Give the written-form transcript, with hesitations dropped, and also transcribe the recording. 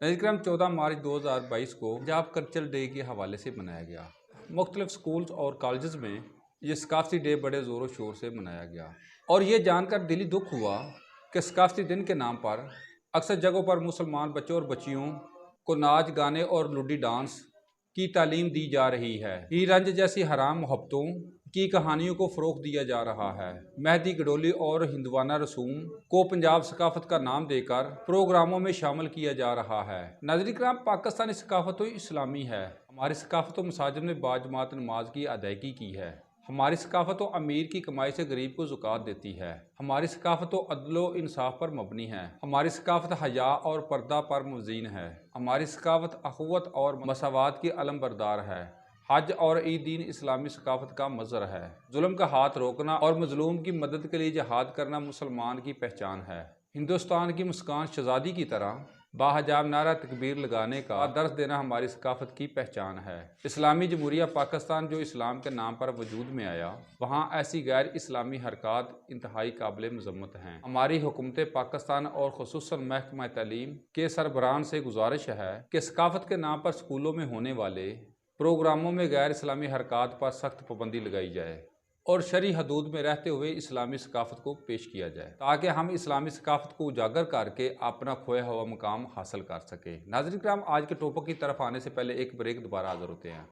कार्यक्रम 14 मार्च 2022 को Punjab cultural day के हवाले से मनाया गया। मुख्तलिफ स्कूल्स और कॉलेज में ये सकाफती डे बड़े ज़ोर शोर से मनाया गया और ये जानकर दिली दुख हुआ कि सकाफती दिन के नाम पर अक्सर जगहों पर मुसलमान बच्चों और बच्चियों को नाच गाने और लुडी डांस की तालीम दी जा रही है। ही रंज जैसी हराम मोहब्बतों की कहानियों को फ़रोग़ दिया जा रहा है। मेहंदी गडोली और हिंदवाना रसूम को पंजाब सकाफत का नाम देकर प्रोग्रामों में शामिल किया जा रहा है। नाज़रीन किराम, पाकिस्तानी सकाफत तो इस्लामी है। हमारी सकाफत मसाजिद में बाजमात नमाज की अदायगी की है। हमारी सकाफत तो अमीर की कमाई से गरीब को ज़कात देती है। हमारी सकाफत तो अदलो इंसाफ पर मबनी है। हमारी सकाफत हया और पर्दा पर मबनी है। हमारी सकाफत अखुवत और मसावात की अलमबरदार है। हज और ईद दीन इस्लामी सकाफत का मज़हर है। जुल्म का हाथ रोकना और मजलूम की मदद के लिए जिहाद करना मुसलमान की पहचान है। हिंदुस्तान की मुस्कान शहजादी की तरह बाहजाब नारा तकबीर लगाने का दर्स देना हमारी सकाफत की पहचान है। इस्लामी जमहूरिया पाकिस्तान जो इस्लाम के नाम पर वजूद में आया, वहाँ ऐसी गैर इस्लामी हरकत इंतहाई काबिल मज़म्मत हैं। हमारी हुकूमत पाकिस्तान और खुसूसन महकमा तालीम के सरबराहान से गुजारिश है कि सकाफत के नाम पर स्कूलों में होने वाले प्रोग्रामों में गैर इस्लामी हरकत पर सख्त पाबंदी लगाई जाए और शरई हदूद में रहते हुए इस्लामी सकाफत को पेश किया जाए, ताकि हम इस्लामी सकाफत को उजागर करके अपना खोया हुआ मुकाम हासिल कर सकें। नाज़रीन किराम, आज के टॉपिक की तरफ आने से पहले एक ब्रेक, दोबारा हाज़िर होते हैं।